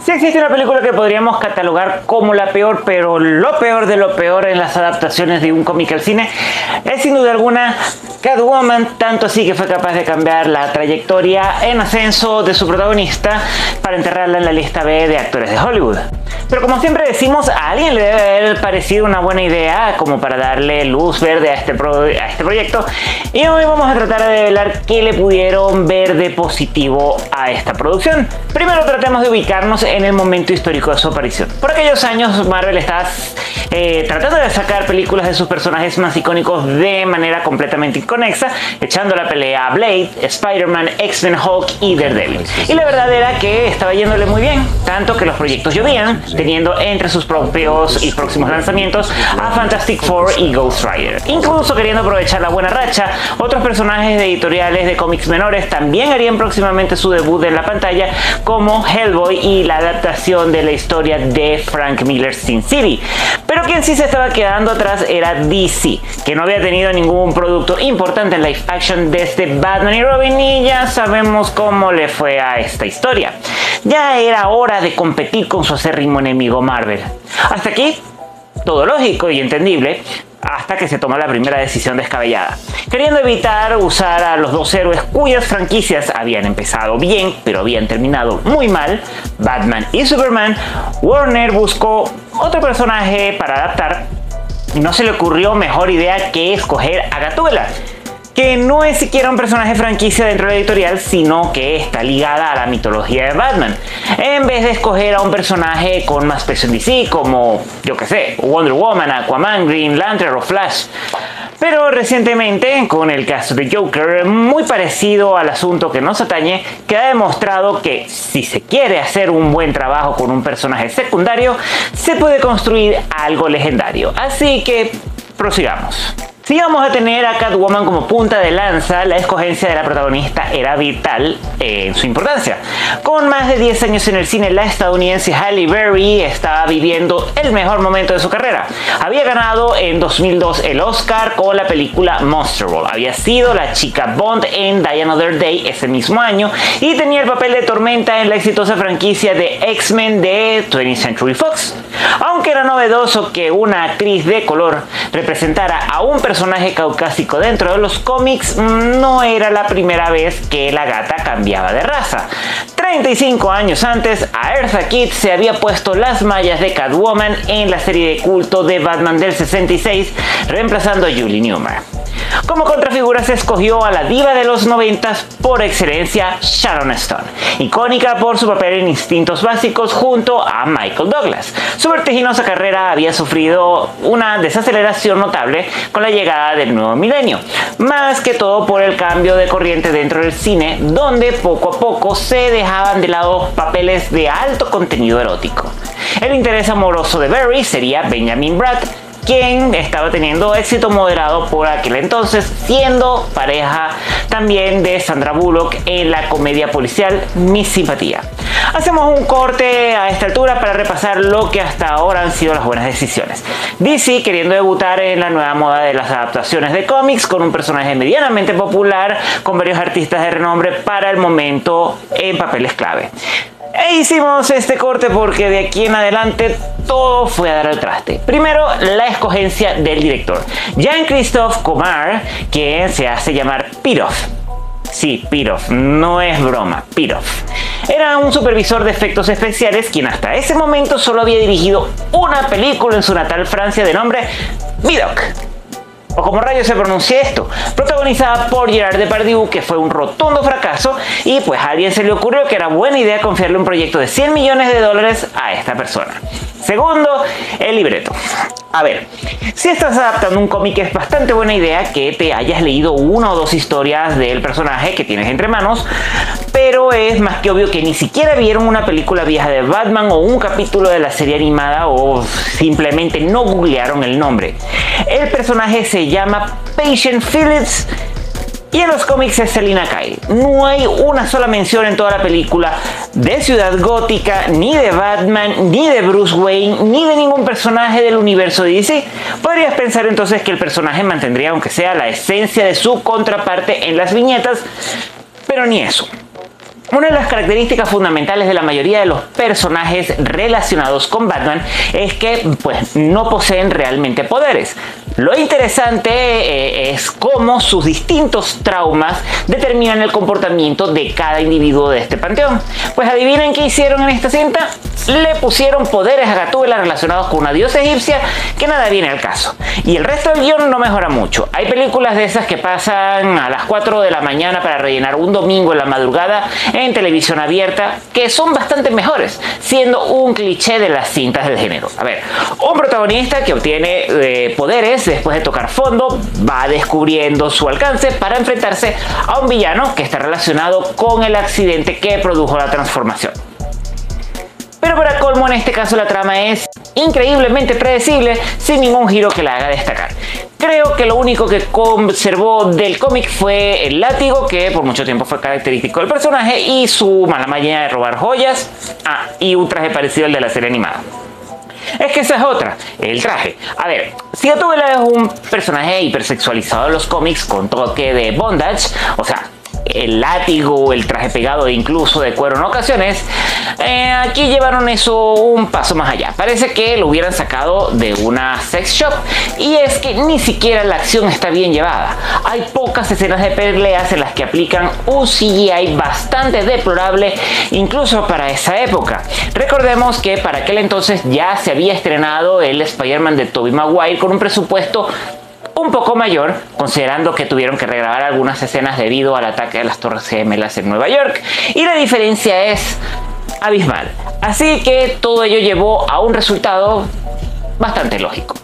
Sí existe una película que podríamos catalogar como la peor, pero lo peor de lo peor en las adaptaciones de un cómic al cine es sin duda alguna Catwoman, tanto así que fue capaz de cambiar la trayectoria en ascenso de su protagonista para enterrarla en la lista B de actores de Hollywood. Pero como siempre decimos, a alguien le debe haber parecido una buena idea como para darle luz verde a este proyecto, y hoy vamos a tratar de develar qué le pudieron ver de positivo a esta producción. Primero tratemos de ubicarnos en el momento histórico de su aparición. Por aquellos años Marvel estaba tratando de sacar películas de sus personajes más icónicos de manera completamente inconexa, echando la pelea a Blade, Spider-Man, X-Men, Hulk y Daredevil. Y la verdad era que estaba yéndole muy bien, tanto que los proyectos llovían, teniendo entre sus propios y próximos lanzamientos a Fantastic Four y Ghost Rider. Incluso queriendo aprovechar la buena racha, otros personajes de editoriales de cómics menores también harían próximamente su debut en la pantalla, como Hellboy y la adaptación de la historia de Frank Miller's Sin City. Pero quien sí se estaba quedando atrás era DC, que no había tenido ningún producto importante en live action desde Batman y Robin, y ya sabemos cómo le fue a esta historia. Ya era hora de competir con su acérrimo enemigo Marvel. Hasta aquí, todo lógico y entendible, hasta que se toma la primera decisión descabellada. Queriendo evitar usar a los dos héroes cuyas franquicias habían empezado bien, pero habían terminado muy mal, Batman y Superman, Warner buscó otro personaje para adaptar y no se le ocurrió mejor idea que escoger a Gatúbela, que no es siquiera un personaje franquicia dentro de la editorial, sino que está ligada a la mitología de Batman, en vez de escoger a un personaje con más peso en DC, como, yo que sé, Wonder Woman, Aquaman, Green Lantern o Flash. Pero recientemente, con el caso de Joker, muy parecido al asunto que nos atañe, queda demostrado que si se quiere hacer un buen trabajo con un personaje secundario, se puede construir algo legendario. Así que prosigamos. Si vamos a tener a Catwoman como punta de lanza, la escogencia de la protagonista era vital en su importancia. Con más de 10 años en el cine, la estadounidense Halle Berry estaba viviendo el mejor momento de su carrera. Había ganado en 2002 el Oscar con la película Monster Ball. Había sido la chica Bond en Die Another Day ese mismo año y tenía el papel de Tormenta en la exitosa franquicia de X-Men de 20th Century Fox. Aunque era novedoso que una actriz de color representara a un personaje caucásico dentro de los cómics, no era la primera vez que la gata cambiaba de raza. 35 años antes, a Eartha Kitt se había puesto las mallas de Catwoman en la serie de culto de Batman del 66, reemplazando a Julie Newmar. Como contrafigura se escogió a la diva de los 90s por excelencia, Sharon Stone, icónica por su papel en Instintos Básicos junto a Michael Douglas. Su vertiginosa carrera había sufrido una desaceleración notable con la llegada del nuevo milenio, más que todo por el cambio de corriente dentro del cine, donde poco a poco se dejaban de lado papeles de alto contenido erótico. El interés amoroso de Berry sería Benjamin Bratt, quien estaba teniendo éxito moderado por aquel entonces, siendo pareja también de Sandra Bullock en la comedia policial Mi Simpatía. Hacemos un corte a esta altura para repasar lo que hasta ahora han sido las buenas decisiones. DC queriendo debutar en la nueva moda de las adaptaciones de cómics con un personaje medianamente popular con varios artistas de renombre para el momento en papeles clave. E hicimos este corte porque de aquí en adelante todo fue a dar al traste. Primero, la escogencia del director, Jean-Christophe Comar, quien se hace llamar Piroff. Sí, Piroff, no es broma, Piroff. Era un supervisor de efectos especiales quien hasta ese momento solo había dirigido una película en su natal Francia de nombre Vidocq, o como rayos se pronuncia esto, protagonizada por Gerard Depardieu, que fue un rotundo fracaso, y pues a alguien se le ocurrió que era buena idea confiarle un proyecto de $100 millones a esta persona. Segundo, el libreto. A ver, si estás adaptando un cómic es bastante buena idea que te hayas leído una o dos historias del personaje que tienes entre manos, pero es más que obvio que ni siquiera vieron una película vieja de Batman o un capítulo de la serie animada o simplemente no googlearon el nombre. El personaje se llama Patient Phillips y en los cómics es Selina Kyle. No hay una sola mención en toda la película de Ciudad Gótica, ni de Batman, ni de Bruce Wayne, ni de ningún personaje del universo de DC. Podrías pensar entonces que el personaje mantendría, aunque sea, la esencia de su contraparte en las viñetas, pero ni eso. Una de las características fundamentales de la mayoría de los personajes relacionados con Batman es que pues, no poseen realmente poderes. Lo interesante es cómo sus distintos traumas determinan el comportamiento de cada individuo de este panteón. Pues adivinen qué hicieron en esta cinta. Le pusieron poderes a Gatúbela relacionados con una diosa egipcia que nada viene al caso. Y el resto del guión no mejora mucho. Hay películas de esas que pasan a las 4 de la mañana para rellenar un domingo en la madrugada en televisión abierta que son bastante mejores, siendo un cliché de las cintas del género. A ver, un protagonista que obtiene poderes después de tocar fondo va descubriendo su alcance para enfrentarse a un villano que está relacionado con el accidente que produjo la transformación. Pero para colmo, en este caso la trama es increíblemente predecible, sin ningún giro que la haga destacar. Creo que lo único que conservó del cómic fue el látigo, que por mucho tiempo fue característico del personaje, y su mala maña de robar joyas, y un traje parecido al de la serie animada. Es que esa es otra, el traje. A ver, si Gatúbela es un personaje hipersexualizado en los cómics con toque de bondage, o sea, el látigo, el traje pegado e incluso de cuero en ocasiones, aquí llevaron eso un paso más allá. Parece que lo hubieran sacado de una sex shop, y es que ni siquiera la acción está bien llevada. Hay pocas escenas de peleas en las que aplican un CGI bastante deplorable incluso para esa época. Recordemos que para aquel entonces ya se había estrenado el Spider-Man de Tobey Maguire con un presupuesto un poco mayor, considerando que tuvieron que regrabar algunas escenas debido al ataque de las Torres Gemelas en Nueva York, y la diferencia es abismal. Así que todo ello llevó a un resultado bastante lógico.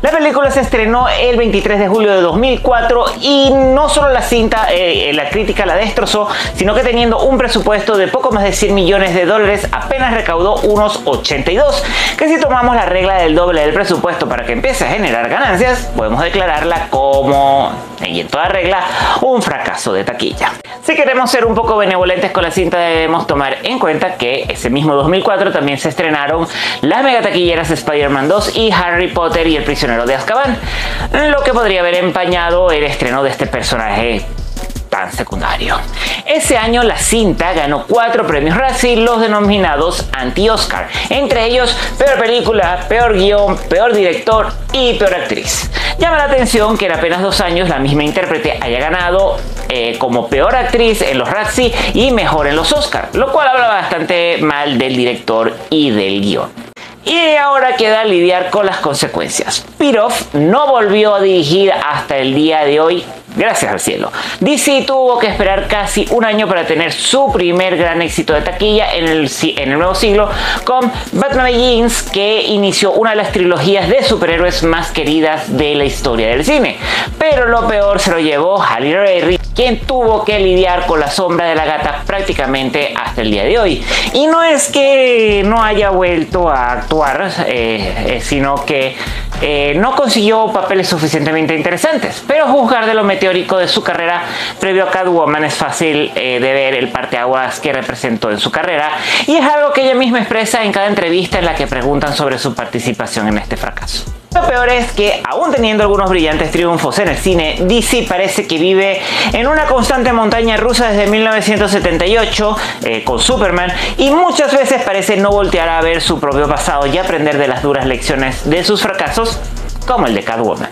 La película se estrenó el 23 de julio de 2004 y no solo la cinta, la crítica la destrozó, sino que teniendo un presupuesto de poco más de 100 millones de dólares, apenas recaudó unos 82, que si tomamos la regla del doble del presupuesto para que empiece a generar ganancias, podemos declararla como, y en toda regla, un fracaso de taquilla. Si queremos ser un poco benevolentes con la cinta, debemos tomar en cuenta que ese mismo 2004 también se estrenaron las megataquilleras Spider-Man 2 y Harry Potter y el prisionero de Azkaban, lo que podría haber empañado el estreno de este personaje tan secundario. Ese año la cinta ganó 4 premios Razzie, los denominados anti-Oscar, entre ellos peor película, peor guión, peor director y peor actriz. Llama la atención que en apenas 2 años la misma intérprete haya ganado como peor actriz en los Razzie y mejor en los Oscar, lo cual habla bastante mal del director y del guión. Y ahora queda lidiar con las consecuencias. Pitof no volvió a dirigir hasta el día de hoy, gracias al cielo. DC tuvo que esperar casi un año para tener su primer gran éxito de taquilla en el nuevo siglo con Batman Begins, que inició una de las trilogías de superhéroes más queridas de la historia del cine. Pero lo peor se lo llevó Halle Berry, quien tuvo que lidiar con la sombra de la gata prácticamente hasta el día de hoy. Y no es que no haya vuelto a actuar, sino que no consiguió papeles suficientemente interesantes, pero a juzgar de lo meteórico de su carrera previo a Catwoman es fácil de ver el parteaguas que representó en su carrera, y es algo que ella misma expresa en cada entrevista en la que preguntan sobre su participación en este fracaso. Lo peor es que, aún teniendo algunos brillantes triunfos en el cine, DC parece que vive en una constante montaña rusa desde 1978 con Superman, y muchas veces parece no voltear a ver su propio pasado y aprender de las duras lecciones de sus fracasos, como el de Catwoman.